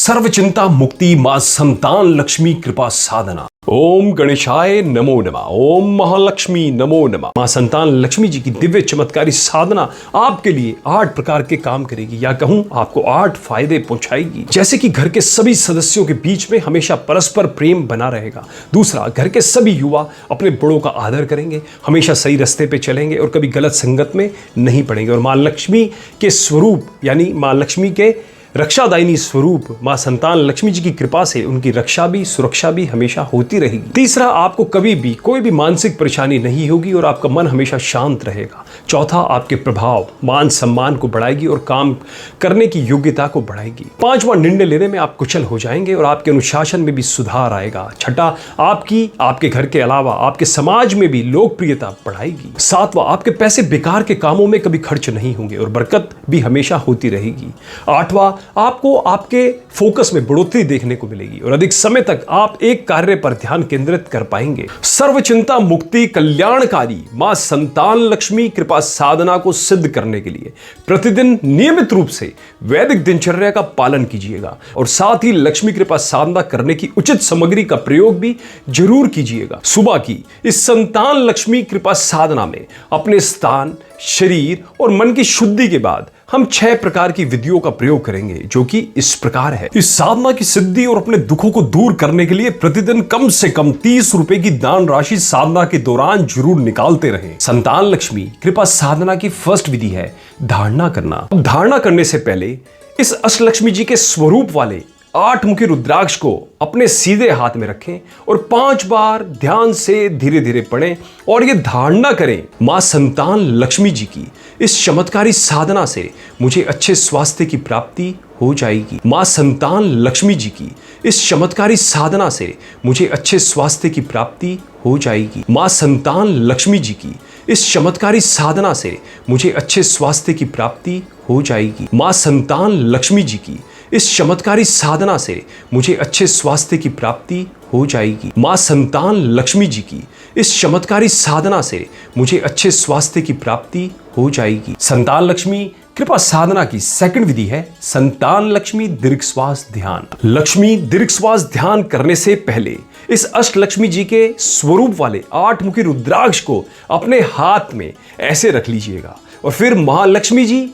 सर्व चिंता मुक्ति मां संतान लक्ष्मी कृपा साधना। ओम गणेशाय नमो नमः। ओम महालक्ष्मी नमो नमः। मां संतान लक्ष्मी जी की दिव्य चमत्कारी साधना आपके लिए 8 प्रकार के काम करेगी, या कहूं आपको 8 फायदे पहुंचाएगी। जैसे कि घर के सभी सदस्यों के बीच में हमेशा परस्पर प्रेम बना रहेगा। दूसरा, घर के सभी युवा अपने बड़ों का आदर करेंगे, हमेशा सही रास्ते पे चलेंगे और कभी गलत संगत में नहीं पड़ेंगे। और मां लक्ष्मी के स्वरूप यानी मां लक्ष्मी के रक्षादायिनी स्वरूप मां संतान लक्ष्मी जी की कृपा से उनकी रक्षा भी सुरक्षा भी हमेशा होती रहेगी। तीसरा, आपको कभी भी कोई भी मानसिक परेशानी नहीं होगी और आपका मन हमेशा शांत रहेगा। चौथा, आपके प्रभाव मान सम्मान को बढ़ाएगी और काम करने की योग्यता को बढ़ाएगी। पांचवा, निर्णय लेने में आप कुशल हो जाएंगे और आपके अनुशासन में भी सुधार आएगा। छठा, आपके घर के अलावा आपके समाज में भी लोकप्रियता बढ़ाएगी। सातवां, आपके पैसे बेकार के कामों में कभी खर्च नहीं होंगे और बरकत भी हमेशा होती रहेगी। आठवां, आपको आपके फोकस में बढ़ोतरी देखने को मिलेगी और अधिक समय तक आप एक कार्य पर ध्यान केंद्रित कर पाएंगे। सर्व चिंता मुक्ति कल्याणकारी मां संतान लक्ष्मी कृपा साधना को सिद्ध करने के लिए प्रतिदिन नियमित रूप से वैदिक दिनचर्या का पालन कीजिएगा और साथ ही लक्ष्मी कृपा साधना करने की उचित सामग्री का प्रयोग भी जरूर कीजिएगा। सुबह की इस संतान लक्ष्मी कृपा साधना में अपने स्थान, शरीर और मन की शुद्धि के बाद हम 6 प्रकार की विधियों का प्रयोग करेंगे, जो कि इस प्रकार है। इस साधना की सिद्धि और अपने दुखों को दूर करने के लिए प्रतिदिन कम से कम 30 रुपए की दान राशि साधना के दौरान जरूर निकालते रहें। संतान लक्ष्मी कृपा साधना की फर्स्ट विधि है धारणा करना। धारणा करने से पहले इस अष्टलक्ष्मी जी के स्वरूप वाले 8 मुखी रुद्राक्ष को अपने सीधे हाथ में रखें और 5 बार ध्यान से धीरे धीरे पढ़ें और ये धारणा करें, मां संतान लक्ष्मी जी की इस चमत्कारी साधना से मुझे अच्छे स्वास्थ्य की प्राप्ति हो जाएगी। मां संतान लक्ष्मी जी की इस चमत्कारी साधना से मुझे अच्छे स्वास्थ्य की प्राप्ति हो जाएगी। मां संतान लक्ष्मी जी की इस चमत्कारी साधना से मुझे अच्छे स्वास्थ्य की प्राप्ति हो जाएगी। मां संतान लक्ष्मी जी की इस चमत्कारी साधना से मुझे अच्छे स्वास्थ्य की प्राप्ति हो जाएगी। मां संतान लक्ष्मी जी की इस चमत्कारी साधना से मुझे अच्छे स्वास्थ्य की प्राप्ति हो जाएगी। संतान लक्ष्मी कृपा साधना की सेकंड विधि है संतान लक्ष्मी दीर्घ श्वास ध्यान। लक्ष्मी दीर्घ श्वास ध्यान करने से पहले इस अष्ट लक्ष्मी जी के स्वरूप वाले 8 मुखी रुद्राक्ष को अपने हाथ में ऐसे रख लीजिएगा और फिर महालक्ष्मी जी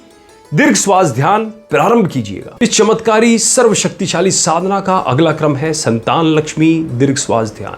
दीर्घ श्वास ध्यान प्रारंभ कीजिएगा। इस चमत्कारी सर्वशक्तिशाली साधना का अगला क्रम है संतान लक्ष्मी दीर्घ श्वास ध्यान।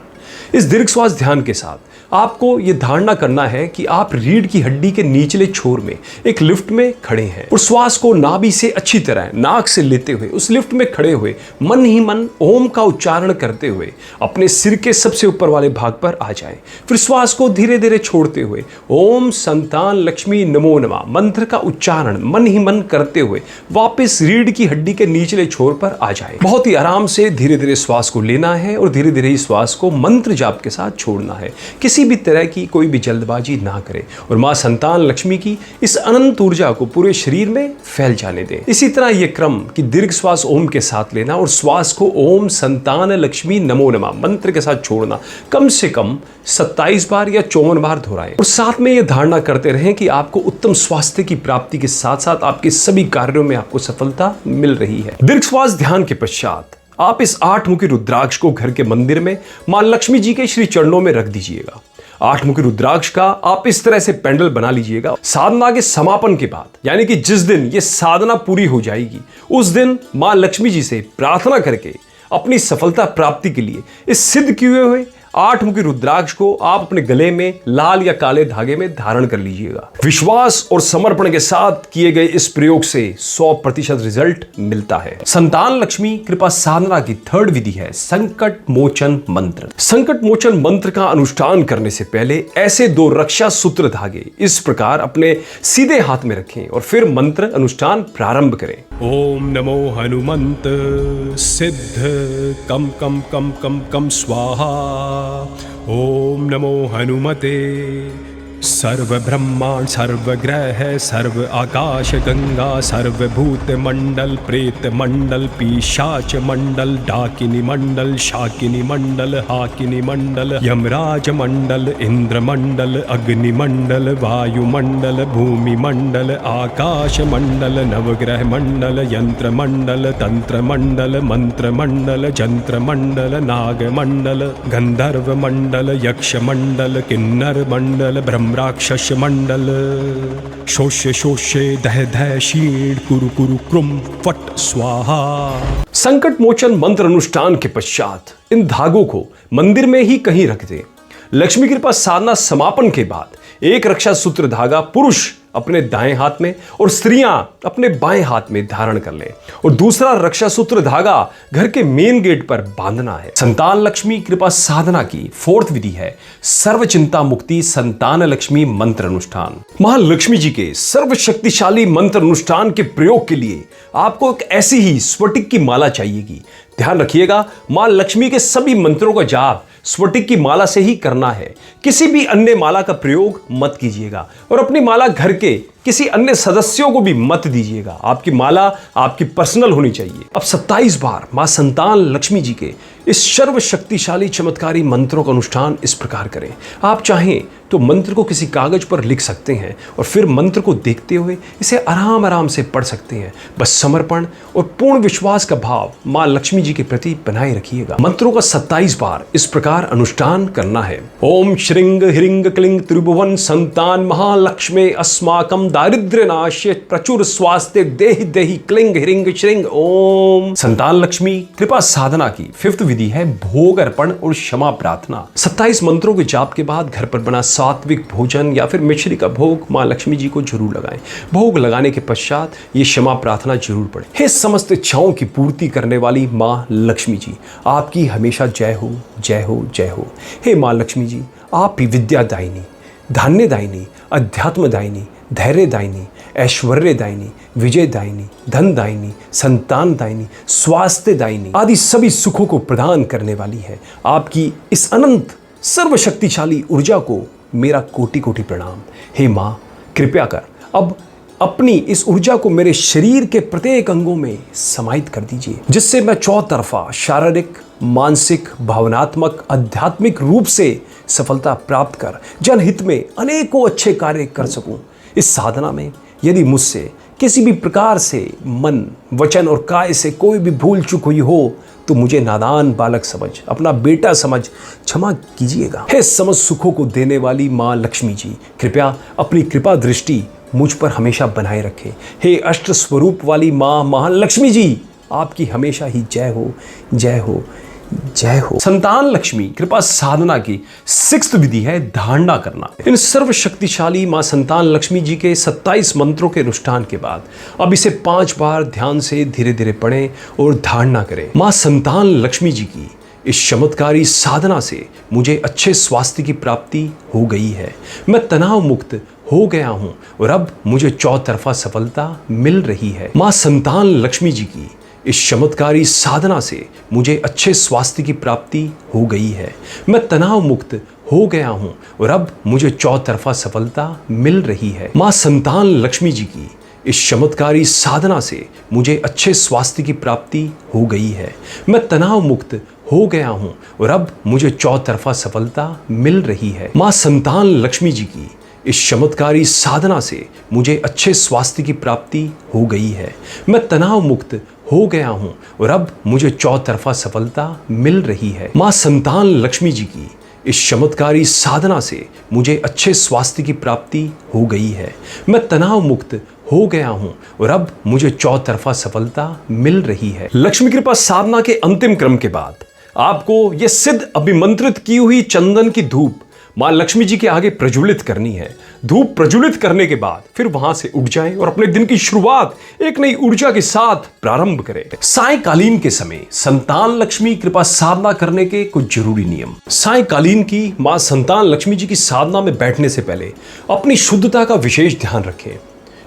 इस दीर्घ श्वास ध्यान के साथ आपको यह धारणा करना है कि आप रीढ़ की हड्डी के निचले छोर में एक लिफ्ट में खड़े हैं और श्वास को नाभि से अच्छी तरह नाक से लेते हुए उस लिफ्ट में खड़े हुए मन ही मन ओम का उच्चारण करते हुए अपने सिर के सबसे ऊपर वाले भाग पर आ जाएं। फिर श्वास को धीरे धीरे छोड़ते हुए ओम संतान लक्ष्मी नमो नमः मंत्र का उच्चारण मन ही मन करते हुए वापस रीढ़ की हड्डी के निचले छोर पर आ जाए। बहुत ही आराम से धीरे धीरे श्वास को लेना है और धीरे धीरे इस श्वास को मंत्र जाप के साथ छोड़ना है। किसी भी तरह की कोई भी जल्दबाजी ना करें और मां संतान लक्ष्मी की इस अनंत ऊर्जा को पूरे शरीर में फैल जाने दें। इसी तरह यह क्रम कि दीर्घ श्वास ओम के साथ लेना और श्वास को ओम संतान लक्ष्मी नमो नमः मंत्र के साथ छोड़ना कम से कम 27 बार या 54 बार दोहराएं और साथ में यह धारणा करते रहें कि आपको उत्तम स्वास्थ्य की प्राप्ति के साथ साथ आपके सभी कार्यों में आपको सफलता मिल रही है। दीर्घ श्वास ध्यान के पश्चात आप इस 8 मुखी रुद्राक्ष को घर के मंदिर में मां लक्ष्मी जी के श्री चरणों में रख दीजिएगा। 8 मुखी रुद्राक्ष का आप इस तरह से पेंडल बना लीजिएगा। साधना के समापन के बाद यानी कि जिस दिन ये साधना पूरी हो जाएगी उस दिन मां लक्ष्मी जी से प्रार्थना करके अपनी सफलता प्राप्ति के लिए इस सिद्ध किए हुए 8 मुखी रुद्राक्ष को आप अपने गले में लाल या काले धागे में धारण कर लीजिएगा। विश्वास और समर्पण के साथ किए गए इस प्रयोग से 100% रिजल्ट मिलता है। संतान लक्ष्मी कृपा साधना की थर्ड विधि है संकट मोचन मंत्र। संकट मोचन मंत्र का अनुष्ठान करने से पहले ऐसे 2 रक्षा सूत्र धागे इस प्रकार अपने सीधे हाथ में रखें और फिर मंत्र अनुष्ठान प्रारंभ करें। ओम नमो हनुमंत सिद्ध कम कम कम कम कम स्वाहा। ओम नमो हनुमते सर्व ब्रह्मांड सर्व ग्रह सर्व आकाश गंगा सर्वभूत मंडल प्रेत मंडल पिशाच मंडल डाकिनी मंडल शाकिनी मंडल हाकिनी मंडल यमराज मंडल इंद्र मंडल अग्नि मंडल वायु मंडल भूमि मंडल आकाश मंडल नवग्रह मंडल यंत्र मंडल तंत्र मंडल मंत्र मंडल जंत्र मंडल नाग मंडल गंधर्व मंडल यक्ष मंडल किन्नर मंडल ब्रह्मराक्षस मंडल शोष्य शोष्य दह दह शीण कुरु कुरु क्रुम फट स्वाहा। संकट मोचन मंत्र अनुष्ठान के पश्चात इन धागों को मंदिर में ही कहीं रख दें। लक्ष्मी कृपा साधना समापन के बाद एक रक्षा सूत्र धागा पुरुष अपने दाएं हाथ में और स्त्रियां अपने बाएं हाथ में धारण कर लें और दूसरा रक्षा सूत्र धागा घर के मेन गेट पर बांधना है। संतान लक्ष्मी कृपा साधना की 4th विधि है सर्व चिंता मुक्ति संतान लक्ष्मी मंत्र अनुष्ठान। महालक्ष्मी जी के सर्व शक्तिशाली मंत्र अनुष्ठान के प्रयोग के लिए आपको एक ऐसी ही स्फटिक की माला चाहिएगी। ध्यान रखिएगा, मां लक्ष्मी के सभी मंत्रों का जाप स्फटिक की माला से ही करना है। किसी भी अन्य माला का प्रयोग मत कीजिएगा और अपनी माला घर के किसी अन्य सदस्यों को भी मत दीजिएगा। आपकी माला आपकी पर्सनल होनी चाहिए। अब 27 बार मां संतान लक्ष्मी जी के इस सर्व शक्तिशाली चमत्कारी मंत्रों का अनुष्ठान इस प्रकार करें। आप चाहें तो मंत्र को किसी कागज पर लिख सकते हैं और फिर मंत्र को देखते हुए इसे आराम आराम से पढ़ सकते हैं। बस समर्पण और पूर्ण विश्वास का भाव मां लक्ष्मी जी के प्रति बनाए रखिएगा। मंत्रों का 27 बार इस प्रकार अनुष्ठान करना है। ओम श्रींग ह्रींग क्लिंग त्रिभुवन संतान महालक्ष्मी अस्माकम दारिद्र्य नाश्य प्रचुर स्वास्थ्य देहि देहि क्लिंग ह्रींग श्रींग ओम। संतान लक्ष्मी कृपा साधना की 5th विधि है भोग अर्पण और क्षमा प्रार्थना। 27 मंत्रों के जाप के बाद घर पर बना सात्विक भोजन या फिर मिश्री का भोग मां लक्ष्मी जी को जरूर लगाएं। भोग लगाने के पश्चात ये क्षमा प्रार्थना जरूर पढ़ें। हे समस्त इच्छाओं की पूर्ति करने वाली मां लक्ष्मी जी, आपकी हमेशा जय हो जय हो जय हो। हे मां लक्ष्मी जी, आप ही विद्या दायिनी, धान्य दायिनी, अध्यात्म दायिनी, धैर्य दायिनी, ऐश्वर्य दायिनी, विजय दायिनी, धन दायिनी, संतान दायिनी, स्वास्थ्य दायिनी आदि सभी सुखों को प्रदान करने वाली है। आपकी इस अनंत सर्वशक्तिशाली ऊर्जा को मेरा कोटि कोटि प्रणाम। हे मां, कृपया कर अब अपनी इस ऊर्जा को मेरे शरीर के प्रत्येक अंगों में समाहित कर दीजिए, जिससे मैं चौतरफा शारीरिक, मानसिक, भावनात्मक, आध्यात्मिक रूप से सफलता प्राप्त कर जनहित में अनेकों अच्छे कार्य कर सकूं। इस साधना में यदि मुझसे किसी भी प्रकार से मन, वचन और काय से कोई भी भूल चूक हुई हो तो मुझे नादान बालक समझ, अपना बेटा समझ क्षमा कीजिएगा। हे समस्त सुखों को देने वाली मां लक्ष्मी जी, कृपया अपनी कृपा दृष्टि मुझ पर हमेशा बनाए रखें। हे अष्ट स्वरूप वाली मां महालक्ष्मी जी, आपकी हमेशा ही जय हो जय हो जय हो। संतान लक्ष्मी कृपा साधना की 6th विधि है धारणा करना। इन सर्व शक्तिशाली मां संतान लक्ष्मी जी के 27 मंत्रों के अनुष्ठान के बाद अब इसे 5 बार ध्यान से धीरे धीरे पढ़ें और धारणा करें। मां संतान लक्ष्मी जी की इस चमत्कारी साधना से मुझे अच्छे स्वास्थ्य की प्राप्ति हो गई है। मैं तनाव मुक्त हो गया हूं और अब मुझे चौतरफा सफलता मिल रही है। मां संतान लक्ष्मी जी की इस चमत्कारी साधना से मुझे अच्छे स्वास्थ्य की प्राप्ति हो गई है। मैं तनाव मुक्त हो गया हूं और अब मुझे चौतरफा सफलता मिल रही है। मां संतान लक्ष्मी जी की इस चमत्कारी साधना से मुझे अच्छे स्वास्थ्य की प्राप्ति हो गई है। मैं तनाव मुक्त हो गया हूं और अब मुझे चौतरफा सफलता मिल रही है। मां संतान लक्ष्मी जी की इस चमत्कारी साधना से मुझे अच्छे स्वास्थ्य की प्राप्ति हो गई है। मैं तनाव मुक्त हो गया हूं और अब मुझे चौतरफा सफलता मिल रही है। मां संतान लक्ष्मी जी की इस चमत्कारी साधना से मुझे अच्छे स्वास्थ्य की प्राप्ति हो गई है। मैं तनाव मुक्त हो गया हूं और अब मुझे चौतरफा सफलता मिल रही है। लक्ष्मी कृपा साधना के अंतिम क्रम के बाद आपको यह सिद्ध अभिमंत्रित की हुई चंदन की धूप मां लक्ष्मी जी के आगे प्रज्वलित करनी है। धूप प्रज्वलित करने के बाद फिर वहां से उठ जाएं और अपने दिन की शुरुआत एक नई ऊर्जा के साथ प्रारंभ करें। सायंकालीन के समय संतान लक्ष्मी कृपा साधना करने के कुछ जरूरी नियम। सायंकालीन की मां संतान लक्ष्मी जी की साधना में बैठने से पहले अपनी शुद्धता का विशेष ध्यान रखें।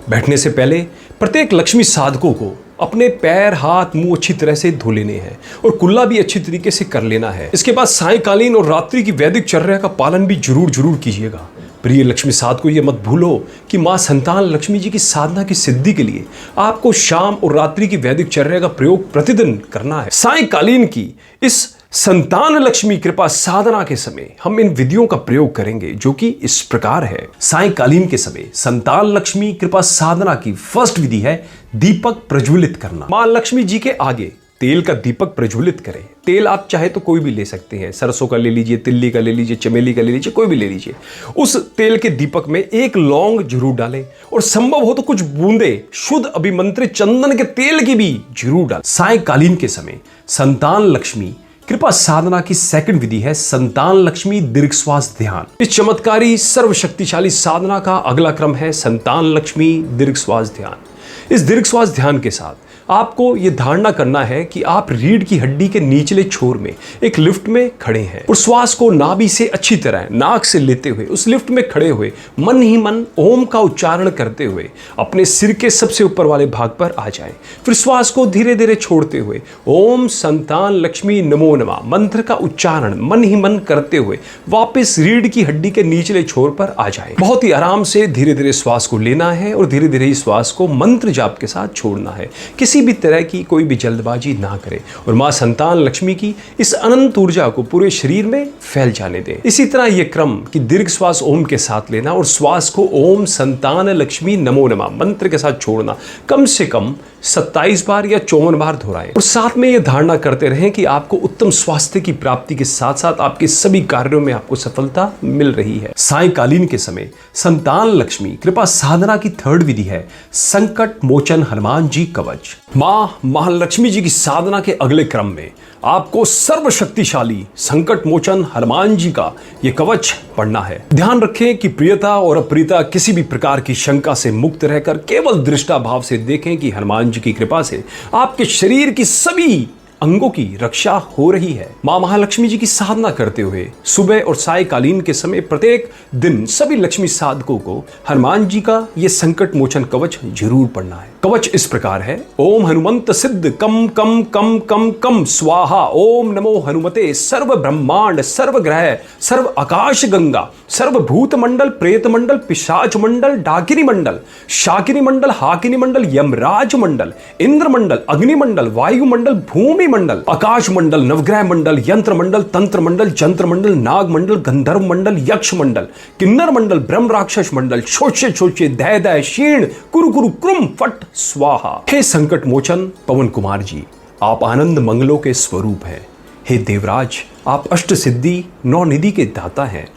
बैठने से पहले प्रत्येक लक्ष्मी साधकों को अपने पैर, हाथ, मुंह अच्छी तरह से धो लेने हैं और कुल्ला भी अच्छी तरीके से कर लेना है। इसके बाद सायंकालीन और रात्रि की वैदिक चर्या का पालन भी जरूर कीजिएगा। प्रिय लक्ष्मी साध को यह मत भूलो कि मां संतान लक्ष्मी जी की साधना की सिद्धि के लिए आपको शाम और रात्रि की वैदिक चर्या का प्रयोग प्रतिदिन करना है। सायंकालीन की इस संतान लक्ष्मी कृपा साधना के समय हम इन विधियों का प्रयोग करेंगे, जो कि इस प्रकार है। सायंकालीन के समय संतान लक्ष्मी कृपा साधना की फर्स्ट विधि है दीपक प्रज्वलित करना। मां लक्ष्मी जी के आगे तेल का दीपक प्रज्वलित करें। तेल आप चाहे तो कोई भी ले सकते हैं, सरसों का ले लीजिए, तिल्ली का ले लीजिए, चमेली का ले लीजिए, कोई भी ले लीजिए। उस तेल के दीपक में एक लौंग जरूर डालें और संभव हो तो कुछ बूंदे शुद्ध अभिमंत्रित चंदन के तेल की भी जरूर डालें। सायंकालीन के समय संतान लक्ष्मी कृपा साधना की सेकंड विधि है संतान लक्ष्मी दीर्घ श्वास ध्यान। इस चमत्कारी सर्वशक्तिशाली साधना का अगला क्रम है संतान लक्ष्मी दीर्घ श्वास ध्यान। इस दीर्घ श्वास ध्यान के साथ आपको यह धारणा करना है कि आप रीढ़ की हड्डी के निचले छोर में एक लिफ्ट में खड़े हैं और श्वास को नाभि से अच्छी तरह नाक से लेते हुए उस लिफ्ट में खड़े हुए मन ही मन ओम का उच्चारण करते हुए अपने सिर के सबसे ऊपर वाले भाग पर आ जाएं। फिर श्वास को धीरे धीरे छोड़ते हुए ओम संतान लक्ष्मी नमो नमः मंत्र का उच्चारण मन ही मन करते हुए वापस रीढ़ की हड्डी के निचले छोर पर आ जाए। बहुत ही आराम से धीरे धीरे श्वास को लेना है और धीरे धीरे इस श्वास को मंत्र जाप के साथ छोड़ना है। किसी भी तरह की कोई भी जल्दबाजी ना करें और मां संतान लक्ष्मी की इस अनंत ऊर्जा को पूरे शरीर में फैल जाने दें। इसी तरह यह क्रम कि दीर्घ श्वास ओम के साथ लेना और श्वास को ओम संतान लक्ष्मी नमो नमः मंत्र के साथ छोड़ना कम से कम 27 बार या 54 बार दोहराएं और साथ में यह धारणा करते रहें कि आपको उत्तम स्वास्थ्य की प्राप्ति के साथ साथ आपके सभी कार्यों में आपको सफलता मिल रही है। सायंकालीन के समय संतान लक्ष्मी कृपा साधना की थर्ड विधि है संकट मोचन हनुमान जी कवच। मां महालक्ष्मी जी की साधना के अगले क्रम में आपको सर्वशक्तिशाली संकट मोचन हनुमान जी का यह कवच पढ़ना है। ध्यान रखें कि प्रियता और अप्रियता किसी भी प्रकार की शंका से मुक्त रहकर केवल दृष्टा भाव से देखें कि हनुमान जी की कृपा से आपके शरीर की सभी अंगों की रक्षा हो रही है। मां महालक्ष्मी जी की साधना करते हुए सुबह और सायंकालीन के समय प्रत्येक दिन सभी लक्ष्मी साधकों को हनुमान जी का यह संकट मोचन कवच जरूर पढ़ना है। कवच इस प्रकार है ओम हनुमंत सिद्ध कम कम कम कम कम स्वाहा ओम नमो हनुमते सर्व ब्रह्मांड सर्व ग्रह सर्व आकाश गंगा सर्व भूत मंडल प्रेत मंडल पिशाच मंडल डाकिनी मंडल शाकिनी मंडल हाकिनी मंडल यमराज मंडल इंद्र मंडल अग्नि मंडल वायु मंडल भूमि मंडल आकाश मंडल नवग्रह मंडल यंत्र मंडल तंत्र मंडल जंत्र मंडल नाग मंडल गंधर्व मंडल यक्ष मंडल किन्नर मंडल ब्रह्म राक्षस मंडल छोचे छोचे दय दय क्षीण कुरु कुरु क्रुम फट स्वाहा। हे संकट मोचन पवन कुमार जी, आप आनंद मंगलों के स्वरूप हैं। हे देवराज, आप अष्ट सिद्धि नौ निधि के दाता हैं।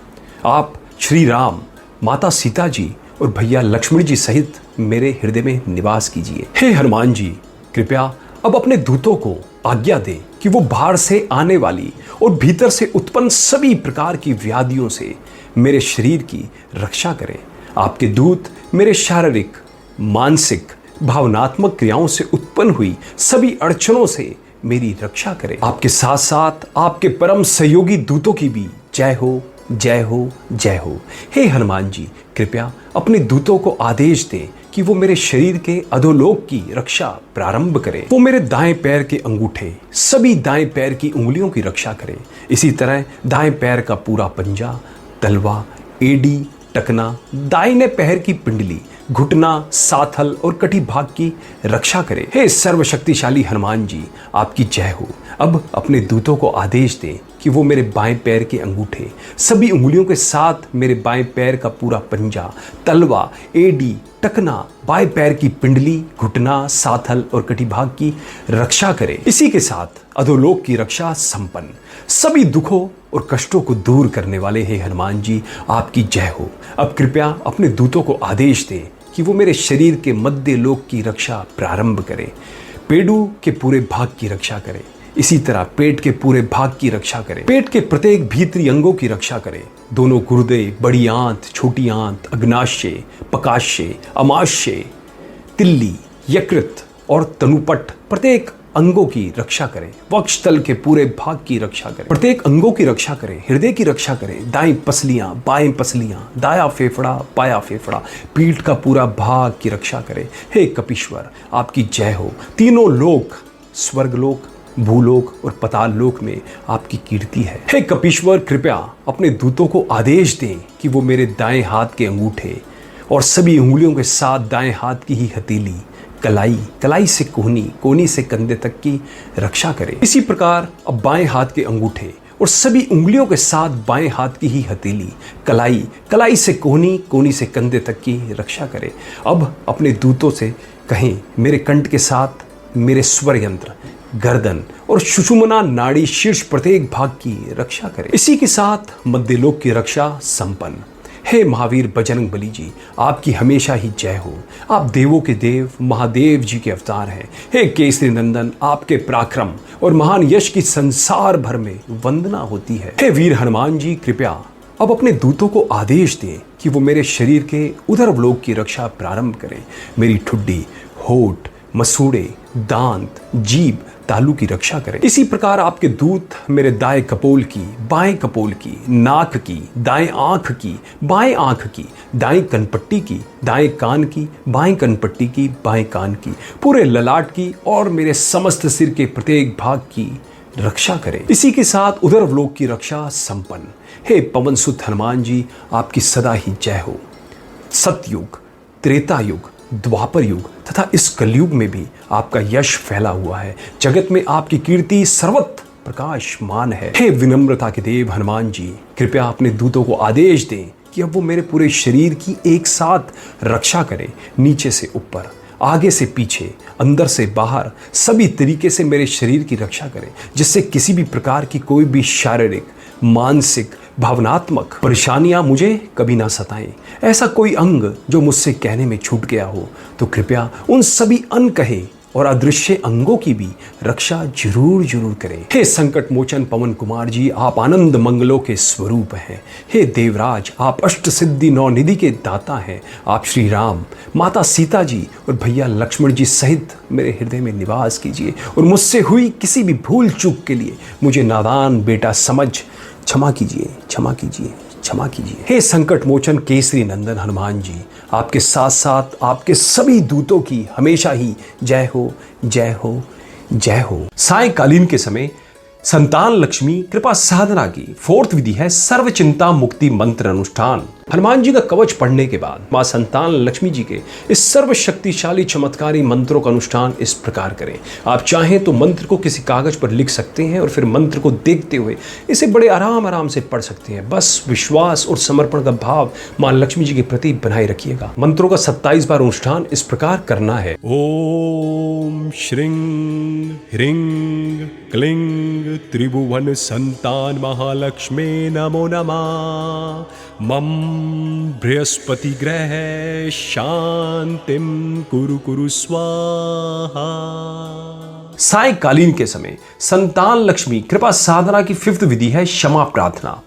आप श्री राम, माता सीता जी और भैया लक्ष्मण जी सहित मेरे हृदय में निवास कीजिए। हे हनुमान जी, कृपया अब अपने दूतों को आज्ञा दें कि वो बाहर से आने वाली और भीतर से उत्पन्न सभी प्रकार की व्याधियों से मेरे शरीर की रक्षा करें। आपके दूत मेरे शारीरिक, मानसिक, भावनात्मक क्रियाओं से उत्पन्न हुई सभी अड़चनों से मेरी रक्षा करें। आपके साथ साथ आपके परम सहयोगी दूतों की भी जय हो, जय हो, जय हो। हे हनुमान जी, कृपया अपने दूतों को आदेश दें कि वो मेरे शरीर के अधोलोक की रक्षा प्रारंभ करें। वो मेरे दाएं पैर के अंगूठे, सभी दाएं पैर की उंगलियों की रक्षा करें। इसी तरह दाएं पैर का पूरा पंजा, तलवा, एडी, टकना, दाहिने पैर की पिंडली, घुटना, साथल और कटी भाग की रक्षा करें। हे सर्वशक्तिशाली हनुमान जी, आपकी जय हो। अब अपने दूतों को आदेश दें कि वो मेरे बाएं पैर के अंगूठे, सभी उंगलियों के साथ मेरे बाएं पैर का पूरा पंजा, तलवा, एडी, टकना, बाएं पैर की पिंडली, घुटना, साथल और कटी भाग की रक्षा करें। इसी के साथ अधोलोक की रक्षा संपन्न, सभी दुखों और कष्टों को दूर करने वाले हे हनुमान जी, आपकी जय हो। अब कृपया अपने दूतों को आदेश दें कि वो मेरे शरीर के मध्य लोक की रक्षा प्रारंभ करें, पेडू के पूरे भाग की रक्षा करें। इसी तरह पेट के पूरे भाग की रक्षा करें, पेट के प्रत्येक भीतरी अंगों की रक्षा करें। दोनों गुर्दे, बड़ी आंत, छोटी आंत, अग्नाशय, पकाशय, अमाशय, तिल्ली, यकृत और तनुपट प्रत्येक अंगों की रक्षा करें। वक्षस्थल के पूरे भाग की रक्षा करें, प्रत्येक अंगों की रक्षा करें, हृदय की रक्षा करें, दाएं पसलियां, बाएं पसलियां, दाया फेफड़ा, बाया फेफड़ा, पीठ का पूरा भाग की रक्षा करें। हे कपीश्वर, आपकी जय हो। तीनों लोक, स्वर्गलोक, भूलोक और पाताल लोक में आपकी कीर्ति है। हे कपीश्वर, कृपया अपने दूतों को आदेश दें कि वो मेरे दाएं हाथ के अंगूठे और सभी उंगलियों के साथ दाएं हाथ की ही हथेली, कलाई, कलाई से कोहनी, कोहनी से कंधे तक की रक्षा करे। इसी प्रकार अब बाएं हाथ के अंगूठे और सभी उंगलियों के साथ बाएं हाथ की ही हथेली, कलाई, कलाई से कोहनी, कोहनी से कंधे तक की रक्षा करे। अब अपने दूतों से कहें मेरे कंठ के साथ मेरे स्वर यंत्र, गर्दन और सुषुम्ना नाड़ी शीर्ष प्रत्येक भाग की रक्षा करे। इसी के साथ मध्यलोक की रक्षा संपन्न। हे महावीर बजरंग बली जी, आपकी हमेशा ही जय हो। आप देवों के देव महादेव जी के अवतार हैं। हे केसरी नंदन, आपके पराक्रम और महान यश की संसार भर में वंदना होती है। हे वीर हनुमान जी, कृपया अब अपने दूतों को आदेश दें कि वो मेरे शरीर के उदरवलोक की रक्षा प्रारंभ करें। मेरी ठुड्डी, होठ, मसूड़े, दांत, जीभ, तालू की रक्षा करें। इसी प्रकार आपके दूत मेरे दाएं कपोल की, बाएं कपोल की, नाक की, दाएं आंख की, बाएं आंख की, दाएं कनपट्टी की, दाएं कान की, बाएं कनपट्टी की, बाएं कान की, पूरे ललाट की और मेरे समस्त सिर के प्रत्येक भाग की रक्षा करें। इसी के साथ उदरवलोक की रक्षा संपन्न। हे पवन सुत हनुमान जी, आपकी सदा ही जय हो। सतयुग, त्रेता युग, द्वापर युग तथा इस कलयुग में भी आपका यश फैला हुआ है। जगत में आपकी कीर्ति सर्वत्र प्रकाशमान है। हे विनम्रता के देव हनुमान जी, कृपया अपने दूतों को आदेश दें कि अब वो मेरे पूरे शरीर की एक साथ रक्षा करें। नीचे से ऊपर, आगे से पीछे, अंदर से बाहर, सभी तरीके से मेरे शरीर की रक्षा करें, जिससे किसी भी प्रकार की कोई भी शारीरिक, मानसिक, भावनात्मक परेशानियां मुझे कभी ना सताएं। ऐसा कोई अंग जो मुझसे कहने में छूट गया हो तो कृपया उन सभी अनकहे और अदृश्य अंगों की भी रक्षा जरूर जरूर करें। हे संकट मोचन पवन कुमार जी, आप आनंद मंगलों के स्वरूप हैं। हे देवराज, आप अष्ट सिद्धि नौ निधि के दाता हैं। आप श्री राम, माता सीता जी और भैया लक्ष्मण जी सहित मेरे हृदय में निवास कीजिए और मुझसे हुई किसी भी भूल चूक के लिए मुझे नादान बेटा समझ क्षमा कीजिए, क्षमा कीजिए, क्षमा कीजिए। हे संकट मोचन केसरी नंदन हनुमान जी, आपके साथ साथ आपके सभी दूतों की हमेशा ही जय हो, जय हो, जय हो। सायंकालीन के समय संतान लक्ष्मी कृपा साधना की 4th विधि है सर्व चिंता मुक्ति मंत्र अनुष्ठान। हनुमान जी का कवच पढ़ने के बाद मां संतान लक्ष्मी जी के इस सर्व शक्तिशाली चमत्कारी मंत्रों का अनुष्ठान इस प्रकार करें। आप चाहें तो मंत्र को किसी कागज पर लिख सकते हैं और फिर मंत्र को देखते हुए इसे बड़े आराम आराम से पढ़ सकते हैं। बस विश्वास और समर्पण का भाव मां लक्ष्मी जी के प्रति बनाए रखिएगा। मंत्रों का 27 बार अनुष्ठान इस प्रकार करना है। ओम श्रीं ह्रीं क्लीं त्रिभुवन संतान महालक्ष्मी नमो नमः। मम बृहस्पति ग्रह शांतिम कुरु कुरु स्वाहा। सायंकालीन के समय संतान लक्ष्मी कृपा साधना की 5th विधि है क्षमा प्रार्थना।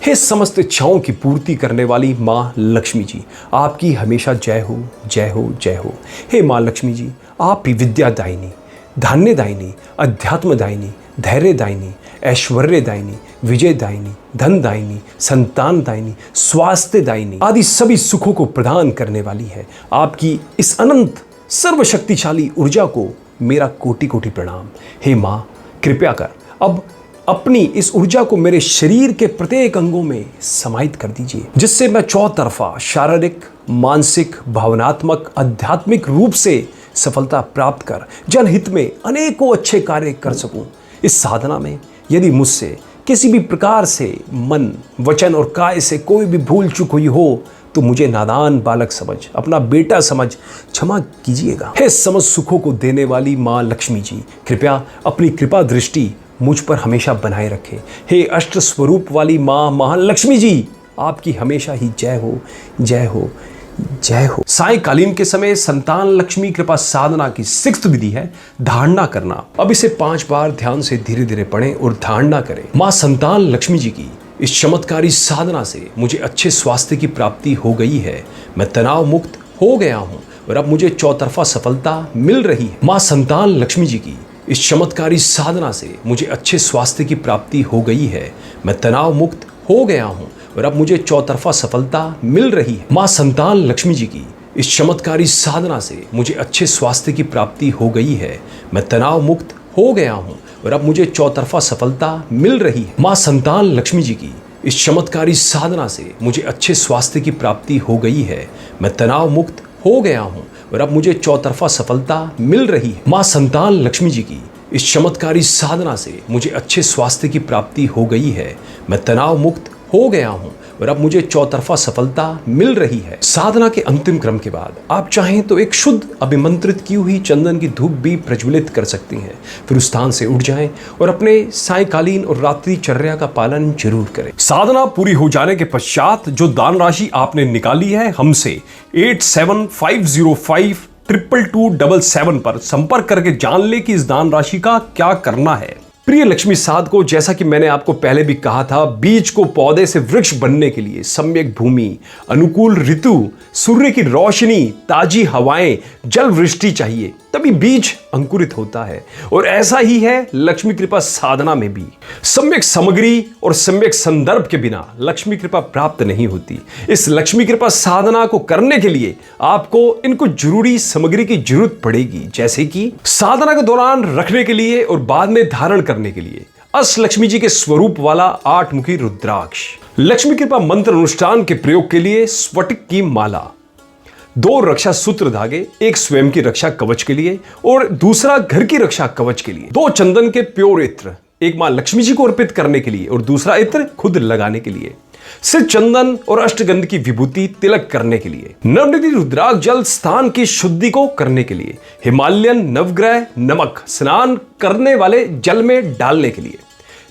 हे समस्त इच्छाओं की पूर्ति करने वाली मां लक्ष्मी जी, आपकी हमेशा जय हो, जय हो, जय हो। हे मां लक्ष्मी जी, आप ही विद्यादायिनी, धान्यदायिनी, अध्यात्मदायिनी, धैर्यदायिनी, ऐश्वर्यदायिनी, विजयदायिनी, धनदायिनी, संतानदायिनी, स्वास्थ्यदायिनी आदि सभी सुखों को प्रदान करने वाली है। आपकी इस अनंत सर्वशक्तिशाली ऊर्जा को मेरा कोटि कोटि प्रणाम। हे माँ, कृपया कर अब अपनी इस ऊर्जा को मेरे शरीर के प्रत्येक अंगों में समाहित कर दीजिए, जिससे मैं चौतरफा शारीरिक, मानसिक, भावनात्मक, आध्यात्मिक रूप से सफलता प्राप्त कर जनहित में अनेकों अच्छे कार्य कर सकूं। इस साधना में यदि मुझसे किसी भी प्रकार से मन, वचन और काय से कोई भी भूल चूक हुई हो तो मुझे नादान बालक समझ, अपना बेटा समझ क्षमा कीजिएगा। हे समस्त सुखों को देने वाली माँ लक्ष्मी जी, कृपया अपनी कृपा दृष्टि मुझ पर हमेशा बनाए रखें। हे अष्ट स्वरूप वाली माँ महालक्ष्मी जी, आपकी हमेशा ही जय हो, जय हो, जय हो। सायंकालीन के समय संतान लक्ष्मी कृपा साधना की 6th विधि है धारणा करना। अब इसे 5 बार ध्यान से धीरे धीरे पढ़ें और धारणा करें। मां संतान लक्ष्मी जी की इस चमत्कारी साधना से मुझे अच्छे स्वास्थ्य की प्राप्ति हो गई है। मैं तनाव मुक्त हो गया हूँ और अब मुझे चौतरफा सफलता मिल रही है। मां संतान लक्ष्मी जी की इस चमत्कारी साधना से मुझे अच्छे स्वास्थ्य की प्राप्ति हो गई है। मैं तनाव मुक्त हो गया हूँ और अब मुझे चौतरफा सफलता मिल रही है। मां संतान लक्ष्मी जी की इस चमत्कारी साधना से मुझे अच्छे स्वास्थ्य की प्राप्ति हो गई है। मैं तनाव मुक्त हो गया हूँ और अब मुझे चौतरफा सफलता मिल रही है। माँ संतान लक्ष्मी जी की इस चमत्कारी साधना से मुझे अच्छे स्वास्थ्य की प्राप्ति हो गई है। मैं तनाव मुक्त हो गया हूँ और अब मुझे चौतरफा सफलता मिल रही है। माँ संतान लक्ष्मी जी की इस चमत्कारी साधना से मुझे अच्छे स्वास्थ्य की प्राप्ति हो गई है। मैं तनाव मुक्त हो गया हूँ और अब मुझे चौतरफा सफलता मिल रही है। साधना के अंतिम क्रम के बाद आप चाहें तो एक शुद्ध अभिमंत्रित की हुई चंदन की धूप भी प्रज्वलित कर सकती हैं। फिर उस स्थान से उठ जाएं और अपने सायंकालीन और रात्रि चर्या का पालन जरूर करें। साधना पूरी हो जाने के पश्चात जो दान राशि आपने निकाली है हमसे 8750522277 पर संपर्क करके जान ले कि इस दान राशि का क्या करना है। प्रिय लक्ष्मी साधको, जैसा कि मैंने आपको पहले भी कहा था, बीज को पौधे से वृक्ष बनने के लिए सम्यक भूमि, अनुकूल ऋतु, सूर्य की रोशनी, ताजी हवाएं, जल वृष्टि चाहिए, तभी बीज अंकुरित होता है। और ऐसा ही है लक्ष्मी कृपा साधना में भी। सम्यक सामग्री और सम्यक संदर्भ के बिना लक्ष्मी कृपा प्राप्त नहीं होती। इस लक्ष्मी कृपा साधना को करने के लिए आपको इनको जरूरी सामग्री की जरूरत पड़ेगी, जैसे कि साधना के दौरान रखने के लिए और बाद में धारण करने के लिए अष्ट लक्ष्मी जी के स्वरूप वाला 8 मुखी रुद्राक्ष, लक्ष्मी कृपा मंत्र अनुष्ठान के प्रयोग के लिए स्फटिक की माला, 2 रक्षा सूत्र धागे, एक स्वयं की रक्षा कवच के लिए और दूसरा घर की रक्षा कवच के लिए, 2 चंदन के प्योर इत्र, एक मां लक्ष्मी जी को अर्पित करने के लिए और दूसरा इत्र खुद लगाने के लिए, सिर्फ चंदन और अष्टगंध की विभूति तिलक करने के लिए, नवनिधि रुद्राक्ष जल स्थान की शुद्धि को करने के लिए, हिमालयन नवग्रह नमक स्नान करने वाले जल में डालने के लिए,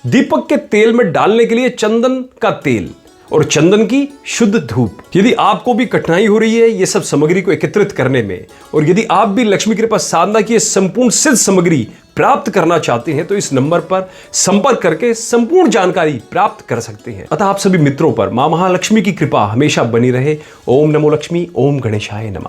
दीपक के तेल में डालने के लिए चंदन का तेल और चंदन की शुद्ध धूप। यदि आपको भी कठिनाई हो रही है ये सब सामग्री को एकत्रित करने में और यदि आप भी लक्ष्मी कृपा साधना की संपूर्ण सिद्ध सामग्री प्राप्त करना चाहते हैं तो इस नंबर पर संपर्क करके संपूर्ण जानकारी प्राप्त कर सकते हैं। अतः आप सभी मित्रों पर मां महालक्ष्मी की कृपा हमेशा बनी रहे। ओम नमो लक्ष्मी, ओम गणेशाय नमः।